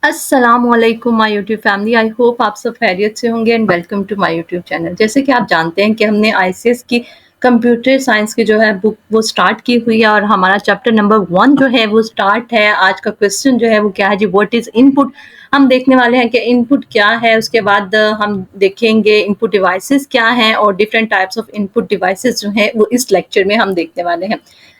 अस्सलामुअलैकुम my YouTube family. I hope आप सब खैरियत से होंगे and welcome to my YouTube channel. जैसे कि आप जानते हैं कि हमने आईसीएस की कंप्यूटर साइंस की जो है बुक वो स्टार्ट की हुई है और हमारा चैप्टर नंबर 1 जो है वो स्टार्ट है। आज का क्वेश्चन जो है वो क्या है जी, व्हाट इज़ इनपुट। हम देखने वाले हैं कि इनपुट क्या है, उसके बाद हम देखेंगे इनपुट डिवाइसेस क्या हैं और different types of input devices जो हैं वो इस लेक्चर में हम देखने वाले हैं।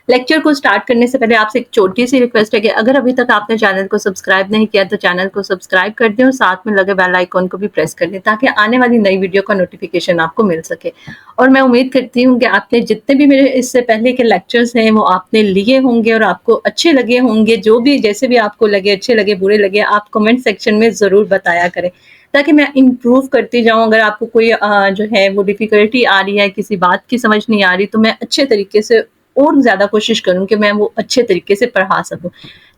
लेक्चर को स्टार्ट करने से पहले आपसे एक छोटी सी रिक्वेस्ट है कि अगर अभी तक आपने चैनल को सब्सक्राइब नहीं किया तो चैनल को सब्सक्राइब कर दें और साथ में लगे बेल आइकॉन को भी प्रेस कर दें ताकि आने वाली नई वीडियो का नोटिफिकेशन आपको मिल सके। और मैं उम्मीद करती हूँ कि आपने जितने भी मेरे इससे पहले के लेक्चर्स हैं वो आपने लिए होंगे और आपको अच्छे लगे होंगे। जो भी जैसे भी आपको लगे, अच्छे लगे बुरे लगे, आप कमेंट सेक्शन में ज़रूर बताया करें ताकि मैं इम्प्रूव करती जाऊँ। अगर आपको कोई जो है वो डिफ़िकल्टी आ रही है, किसी बात की समझ नहीं आ रही, तो मैं अच्छे तरीके से और ज़्यादा कोशिश करूँ कि मैं वो अच्छे तरीके से पढ़ा सकूँ।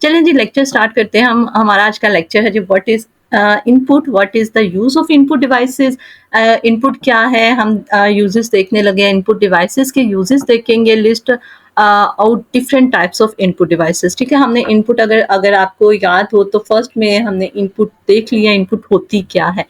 चलें जी, लेक्चर स्टार्ट करते हैं। हमारा आज का लेक्चर है जी, what is input, what is the use of input devices. Input क्या है, हम यूजेस देखने लगे हैं। इनपुट डिवाइसेस के यूजेस देखेंगे, list out different types of input devices. ठीक है, हमने इनपुट अगर अगर आपको याद हो तो फर्स्ट में हमने इनपुट देख लिया, इनपुट होती क्या है।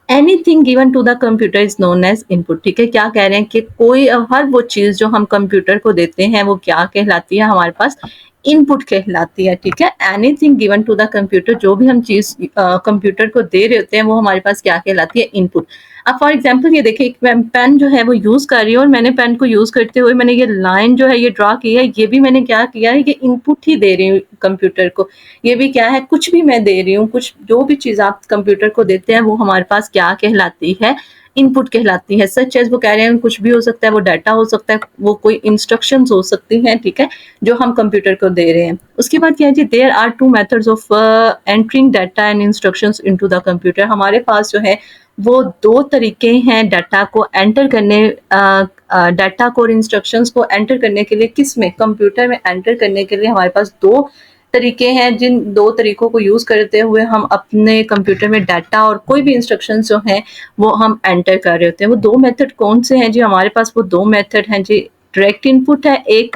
Anything given to the computer is known as input. ठीक है, क्या कह रहे हैं कि कोई हर वो चीज़ जो हम कंप्यूटर को देते हैं वो क्या कहलाती है, हमारे पास इनपुट कहलाती है। ठीक है, anything given to the computer, जो भी हम चीज़ कंप्यूटर को दे रहे होते हैं वो हमारे पास क्या कहलाती है, इनपुट। अब फॉर एग्जांपल ये देखिए, एक पेन जो है वो यूज़ कर रही हूँ और मैंने पेन को यूज़ करते हुए मैंने ये लाइन जो है ये ड्रा की है, ये भी मैंने क्या किया है, ये इनपुट ही दे रही हूँ कंप्यूटर को। ये भी क्या है, कुछ भी मैं दे रही हूँ, कुछ जो भी चीज़ आप कंप्यूटर को देते हैं वो हमारे पास क्या कहलाती है, इनपुट कहलाती है। सच एज वो कह रहे हैं कुछ भी हो सकता है, वो डाटा हो सकता है, वो कोई इंस्ट्रक्शंस हो सकती हैं। ठीक है, जो हम कंप्यूटर को दे रहे हैं। उसके बाद क्या है जी, there are two methods of entering data and instructions into the computer. हमारे पास जो है वो दो तरीके हैं डाटा को एंटर करने, डाटा को और इंस्ट्रक्शंस को एंटर करने के लिए। किस में, कंप्यूटर में एंटर करने के लिए हमारे पास दो तरीके हैं, जिन दो तरीकों को यूज़ करते हुए हम अपने कंप्यूटर में डाटा और कोई भी इंस्ट्रक्शंस जो हैं वो हम एंटर कर रहे होते हैं। वो दो मेथड कौन से हैं जी, हमारे पास वो दो मेथड हैं जी। डायरेक्ट इनपुट है एक,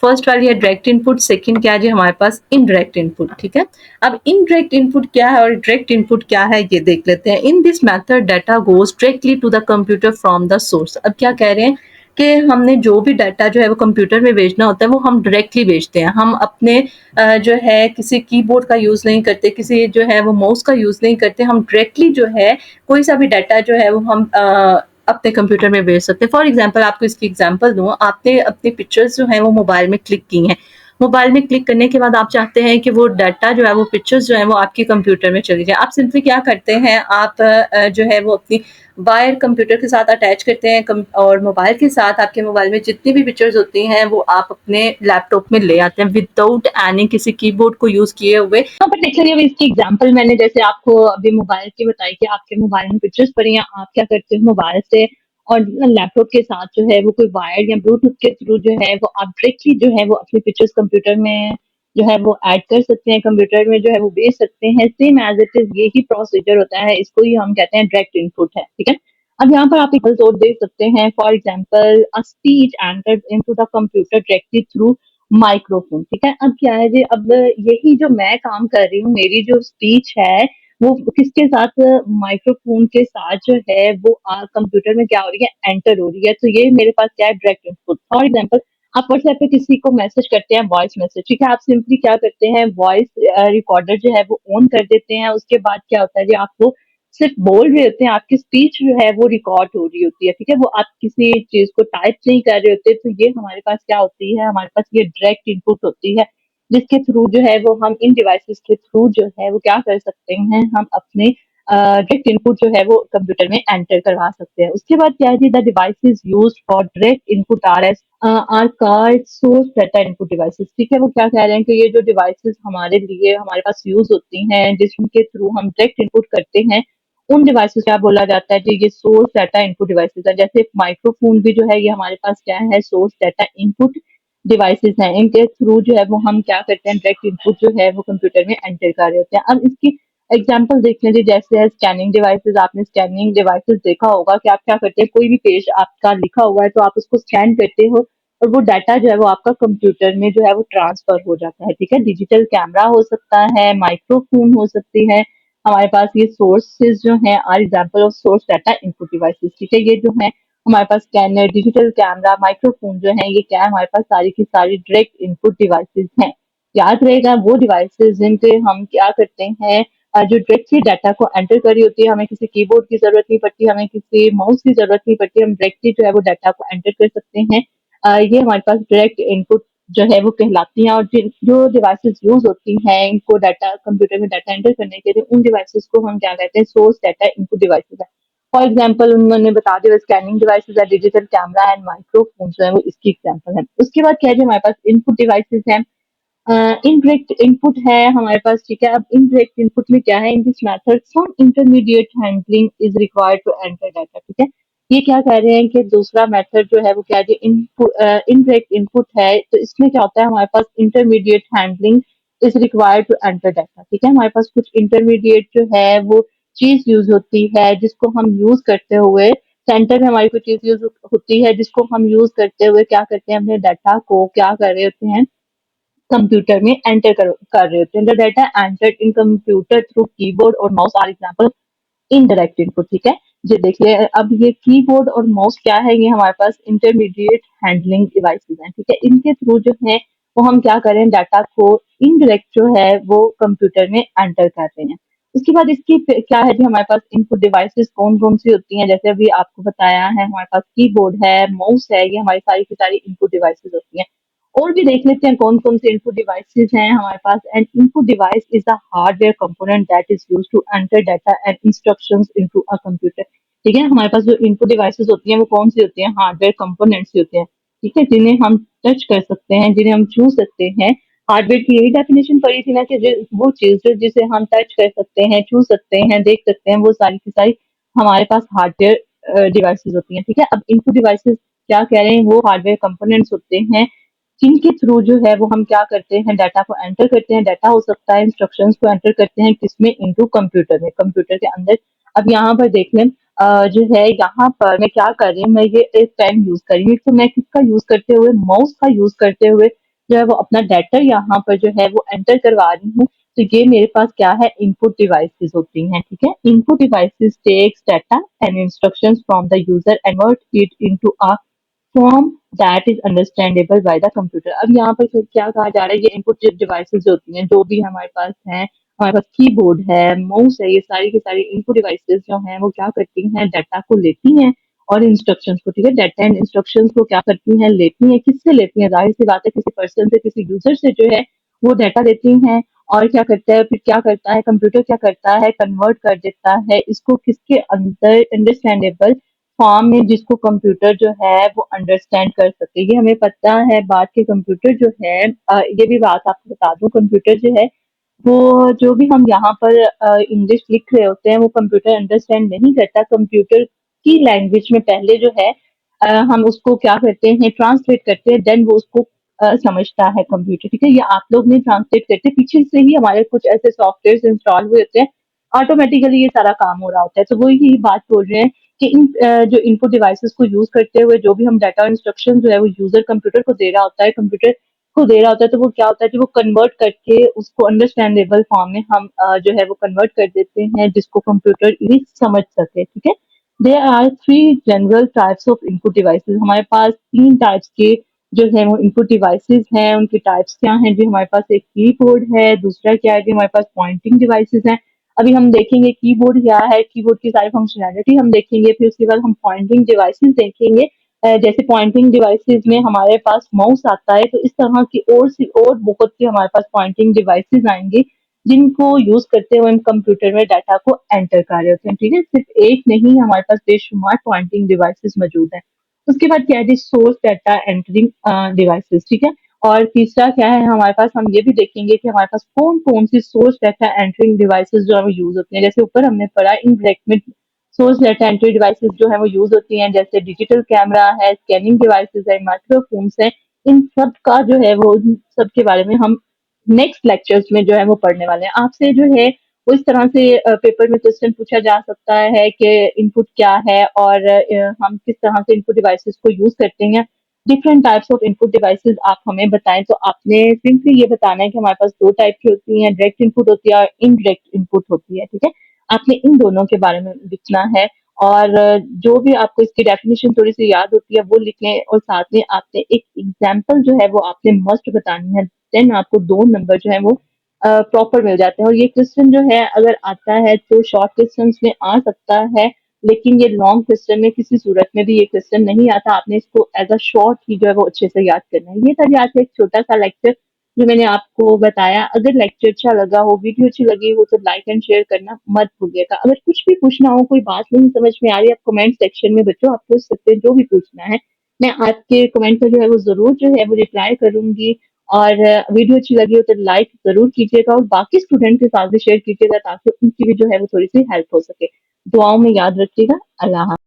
फर्स्ट वाली है डायरेक्ट इनपुट, सेकंड क्या है जी हमारे पास, इनडायरेक्ट इनपुट। ठीक है, अब इनडायरेक्ट इनपुट क्या है और डायरेक्ट इनपुट क्या है ये देख लेते हैं। In this method data goes directly to the computer from the source. अब क्या कह रहे हैं कि हमने जो भी डाटा जो है वो कंप्यूटर में भेजना होता है वो हम डायरेक्टली भेजते हैं। हम अपने जो है किसी कीबोर्ड का यूज़ नहीं करते, किसी जो है वो माउस का यूज़ नहीं करते। हम डायरेक्टली जो है कोई सा भी डाटा जो है वो हम अपने कंप्यूटर में भेज सकते हैं। फॉर एग्जांपल आपको इसकी एग्जांपल दूँ, आपने अपनी पिक्चर्स जो हैं वो मोबाइल में क्लिक की हैं। मोबाइल में क्लिक करने के बाद आप चाहते हैं कि वो डाटा जो है, वो पिक्चर्स जो हैं वो आपके कंप्यूटर में चली जाए। आप सिंपली क्या करते हैं, आप जो है वो अपनी वायर कंप्यूटर के साथ अटैच करते हैं और मोबाइल के साथ आपके मोबाइल में जितनी भी पिक्चर्स होती हैं वो आप अपने लैपटॉप में ले आते हैं विदाउट एनी किसी कीबोर्ड को यूज़ किए हुए। यहाँ पर देख लीजिए, अभी इसकी एग्जांपल मैंने जैसे आपको अभी मोबाइल की बताई कि आपके मोबाइल में पिक्चर्स पड़ी हैं। आप क्या करते हो, मोबाइल से और लैपटॉप के साथ जो है वो कोई वायर या ब्लूटूथ के थ्रू जो है वो आप डायरेक्टली जो है वो अपनी पिक्चर्स कंप्यूटर में जो है वो ऐड कर सकते हैं, कंप्यूटर में जो है वो भेज सकते हैं। सेम एज इट इज यही प्रोसीजर होता है, इसको ही हम कहते हैं डायरेक्ट इनपुट है। ठीक है, अब यहाँ पर आप एक और देख सकते हैं, for example a speech entered into the computer directly through microphone. ठीक है, अब क्या है जी, अब यही जो मैं काम कर रही हूँ, मेरी जो स्पीच है वो किसके साथ, माइक्रोफोन के साथ जो है वो कंप्यूटर में क्या हो रही है, एंटर हो रही है। तो ये मेरे पास क्या है, डायरेक्ट इनपुट। फॉर एग्जांपल आप व्हाट्सएप पे किसी को मैसेज करते हैं, वॉइस मैसेज। ठीक है, आप सिंपली क्या करते हैं, वॉइस रिकॉर्डर जो है वो ऑन कर देते हैं। उसके बाद क्या होता है जी, आपको सिर्फ बोल रहे होते हैं, आपकी स्पीच जो है वो रिकॉर्ड हो रही होती है। ठीक है, वो आप किसी चीज को टाइप नहीं कर रहे होते। तो ये हमारे पास क्या होती है, हमारे पास ये डायरेक्ट इनपुट होती है, जिसके थ्रू जो है वो हम इन डिवाइसेस के थ्रू जो है वो क्या कर सकते हैं, हम अपने डायरेक्ट इनपुट जो है वो कंप्यूटर में एंटर करवा सकते हैं। उसके बाद क्या है जी, the devices used for direct input are as are called source data input devices. ठीक है, वो क्या कह रहे हैं कि ये जो डिवाइसेस हमारे लिए हमारे पास यूज होती हैं, जिसके थ्रू हम डायरेक्ट इनपुट करते हैं, उन डिवाइसेस क्या बोला जाता है जी, ये सोर्स डाटा इनपुट डिवाइसेस है। जैसे माइक्रोफोन भी जो है ये हमारे पास क्या है, सोर्स डाटा इनपुट डिवाइसेस हैं। इनके थ्रू जो है वो हम क्या करते हैं, डायरेक्ट इनपुट जो है वो कंप्यूटर में एंटर कर रहे होते हैं। अब इसकी एग्जांपल देख लीजिए, जैसे है स्कैनिंग डिवाइसेस। आपने स्कैनिंग डिवाइसेस देखा होगा कि आप क्या करते हैं, कोई भी पेज आपका लिखा हुआ है तो आप उसको स्कैन करते हो और वो डाटा जो है वो आपका कंप्यूटर में जो है वो ट्रांसफर हो जाता है। ठीक है, डिजिटल कैमरा हो सकता है, माइक्रोफोन हो सकती है, हमारे पास ये सोर्सेज जो हैं are example of source data input devices, ठीक है। ये जो है हमारे पास स्कैनर, डिजिटल कैमरा, माइक्रोफोन जो है, ये क्या है, हमारे पास सारी की सारी डायरेक्ट इनपुट डिवाइसेस हैं। याद रहेगा वो डिवाइसेस जिनके हम क्या करते हैं, जो डायरेक्टली डाटा को एंटर कर रही होती है, हमें किसी कीबोर्ड की जरूरत नहीं पड़ती, हमें किसी माउस की जरूरत नहीं पड़ती, हम डायरेक्टली जो है वो डाटा को एंटर कर सकते हैं। ये हमारे पास डायरेक्ट इनपुट जो है वो कहलाती हैं। और जो डिवाइसेस यूज होती हैं इनको डाटा कंप्यूटर में डाटा एंटर करने के लिए, उन डिवाइसेस को हम क्या कहते हैं, सोर्स डाटा इनपुट डिवाइसेस है। फॉर एग्जाम्पल उन्होंने बता दिया स्कैनिंग डिवाइसेस है, डिजिटल कैमरा एंड माइक्रोफोन जो है वो इसकी एग्जाम्पल है। उसके बाद क्या है, जो हमारे पास इनपुट डिवाइसेस है, इनडायरेक्ट इनपुट है हमारे पास, ठीक है। अब इनडायरेक्ट इनपुट में क्या है, in this method some intermediate handling is required to enter data, ठीक है। ये क्या कह रहे हैं कि दूसरा मेथड जो है वो क्या है, इनडायरेक्ट इनपुट है, तो इसमें क्या होता है, हमारे पास intermediate handling is required to enter data, ठीक है। हमारे पास कुछ इंटरमीडिएट जो है वो चीज यूज होती है जिसको हम यूज करते हुए, सेंटर में हमारी कोई चीज यूज होती है जिसको हम यूज करते हुए क्या करते हैं, अपने डाटा को क्या कर रहे होते हैं, कंप्यूटर में एंटर कर रहे होते हैं। The data entered in computer through keyboard और mouse are example indirect input, ठीक है। ये देखिए, अब ये कीबोर्ड और माउस क्या है, ये हमारे पास इंटरमीडिएट हैंडलिंग डिवाइसेस हैं, ठीक है। इनके थ्रू जो है वो हम क्या करें, डाटा को इनडायरेक्ट जो है वो कंप्यूटर में एंटर कर रहे हैं। उसके बाद इसकी क्या है, जो हमारे पास इनपुट डिवाइसेस कौन कौन सी होती हैं, जैसे अभी आपको बताया है, हमारे पास कीबोर्ड है, माउस है, ये हमारी सारी की सारी इनपुट डिवाइसेस होती हैं। और भी देख लेते हैं कौन कौन से इनपुट डिवाइसेस हैं हमारे पास। And input device is a hardware component that is used to enter data and instructions into a computer, ठीक है। हमारे पास जो इनपुट डिवाइसेस होती हैं वो कौन सी होती हैं, हार्डवेयर कंपोनेंट्स होते हैं, ठीक है, जिन्हें हम टच कर सकते हैं, जिन्हें हम छू सकते हैं। हार्डवेयर की यही डेफिनेशन पड़ी थी ना, कि वो चीज जिसे हम टच कर सकते हैं, छू सकते हैं, देख सकते हैं, वो सारी की सारी हमारे पास हार्डवेयर डिवाइसेस होती हैं, ठीक है। अब इनपुट डिवाइसेस क्या कह रहे हैं, वो हार्डवेयर कंपोनेंट्स होते हैं जिनके थ्रू जो है वो हम क्या करते हैं, डाटा को एंटर करते हैं। डाटा हो सकता है, इंस्ट्रक्शंस को एंटर करते हैं किसमें, इनटू कंप्यूटर में, कंप्यूटर के अंदर। अब यहाँ पर देख लें, जो है यहाँ पर मैं क्या कर रही हूँ, मैं ये एक पेन यूज कर रही हूँ, तो मैं किसका यूज करते हुए, माउस का यूज करते हुए जो है वो अपना डाटा यहाँ पर जो है वो एंटर करवा रही हूँ। तो ये मेरे पास क्या है, इनपुट डिवाइसेस होती हैं, ठीक है। Input devices takes data and instructions from the user and convert it into a form that is understandable by the computer. अब यहाँ पर फिर क्या कहा जा रहा है, ये इनपुट डिवाइसेस होती हैं जो भी हमारे पास हैं, हमारे पास कीबोर्ड है, माउस है, ये सारी की सारी इनपुट डिवाइसेस जो हैं वो क्या करती हैं, डाटा को लेती हैं और इंस्ट्रक्शंस को, ठीक है, डाटा एंड इंस्ट्रक्शंस को क्या करती हैं, लेती हैं। किससे लेती हैं, जाहिर सी बात है किसी पर्सन से, किसी यूजर से जो है वो डाटा लेती हैं। और क्या करता है, फिर क्या करता है कंप्यूटर, क्या करता है, कन्वर्ट कर देता है इसको किसके अंदर, अंडरस्टैंडेबल फॉर्म में, जिसको कंप्यूटर जो है वो अंडरस्टैंड कर सके। ये हमें पता है बात के कंप्यूटर जो है, ये भी बात आपको बता दूं, कंप्यूटर जो है वो जो भी हम यहाँ पर इंग्लिश लिख रहे होते हैं वो कंप्यूटर अंडरस्टैंड नहीं करता। कंप्यूटर की लैंग्वेज में पहले जो है हम उसको क्या करते हैं, ट्रांसलेट करते हैं, देन वो उसको समझता है कंप्यूटर, ठीक है। ये आप लोग नहीं ट्रांसलेट करते, पीछे से ही हमारे कुछ ऐसे सॉफ्टवेयर इंस्टॉल हुए होते हैं, ऑटोमेटिकली ये सारा काम हो रहा होता है। तो वो यही बात बोल रहे हैं कि इन जो इनपुट डिवाइसेस को यूज करते हुए जो भी हम डाटा और इंस्ट्रक्शन जो है वो यूजर कंप्यूटर को दे रहा होता है, कंप्यूटर को दे रहा होता है, तो वो क्या होता है कि वो कन्वर्ट करके उसको अंडरस्टैंडेबल फॉर्म में हम जो है वो कन्वर्ट कर देते हैं, जिसको कंप्यूटर इजीली समझ सके, ठीक है। There are three general types of input devices, हमारे पास तीन टाइप्स के जो है वो इनपुट डिवाइसेस हैं। उनके टाइप्स क्या हैं, जो हमारे पास एक कीबोर्ड है, दूसरा क्या है, जो हमारे पास पॉइंटिंग डिवाइसेस हैं। अभी हम देखेंगे कीबोर्ड क्या है, कीबोर्ड की सारी फंक्शनैलिटी हम देखेंगे, फिर उसके बाद हम पॉइंटिंग डिवाइसेस देखेंगे। जैसे पॉइंटिंग डिवाइसेस में हमारे पास माउस आता है, तो इस तरह की और सी और बहुत सी हमारे पास पॉइंटिंग डिवाइसेस आएंगे जिनको यूज करते हुए हम कंप्यूटर में डाटा को एंटर कर रहे होते हैं, ठीक है। सिर्फ एक नहीं, हमारे पास बेशुमार पॉइंटिंग डिवाइसेस मौजूद है। उसके बाद क्या है, सोर्स डाटा एंटरिंग डिवाइसेस, ठीक है। और तीसरा क्या है हमारे पास, हम ये भी देखेंगे कि हमारे पास कौन कौन सी सोर्स डाटा एंटरिंग डिवाइसेस जो हमें यूज होती हैं। जैसे ऊपर हमने पढ़ा इनडायरेक्ट में सोर्स डाटा एंट्री डिवाइसेस जो है वो यूज होती हैं, जैसे डिजिटल कैमरा है, स्कैनिंग डिवाइसेस है, माइक्रोफोन्स है। इन सब का जो है वो, सब के बारे में हम नेक्स्ट लेक्चर्स में जो है वो पढ़ने वाले हैं। आपसे जो है वो इस तरह से पेपर में क्वेश्चन पूछा जा सकता है कि इनपुट क्या है और हम किस तरह से इनपुट डिवाइसेस को यूज करते हैं। Different types of input devices आप हमें बताएं। तो आपने सिंपली ये बताना है कि हमारे पास दो टाइप की होती हैं, डायरेक्ट इनपुट होती है और इनडायरेक्ट इनपुट होती है। ठीक है, आपने इन दोनों के बारे में लिखना है और जो भी आपको इसकी डेफिनेशन थोड़ी सी याद होती है वो लिख लें और साथ में आपने एक एग्जाम्पल जो है वो आपने मस्ट बतानी है। देन आपको 2 नंबर जो है वो प्रॉपर मिल जाते हैं। और ये क्वेश्चन जो है अगर आता है तो शॉर्ट क्वेश्चन में आ सकता है, लेकिन ये लॉन्ग क्वेश्चन में किसी सूरत में भी ये क्वेश्चन नहीं आता। आपने इसको एज अ शॉर्ट ही जो है वो अच्छे से याद करना है। ये था जी आज का एक छोटा सा लेक्चर जो मैंने आपको बताया। अगर लेक्चर अच्छा लगा हो, वीडियो अच्छी लगी हो तो लाइक एंड शेयर करना मत भूलिएगा। अगर कुछ भी पूछना हो, कोई बात नहीं समझ में आ रही है, आप कमेंट सेक्शन में बच्चों आप पूछ सकते हैं जो भी पूछना है। मैं आपके कमेंट पर जो है वो जरूर जो है वो रिप्लाई करूंगी। और वीडियो अच्छी लगी हो तो लाइक जरूर कीजिएगा और बाकी स्टूडेंट के साथ भी शेयर कीजिएगा ताकि उनकी भी जो है वो थोड़ी सी हेल्प हो सके। दुआओं में याद रखिएगा। अल्लाह हाफ़िज़।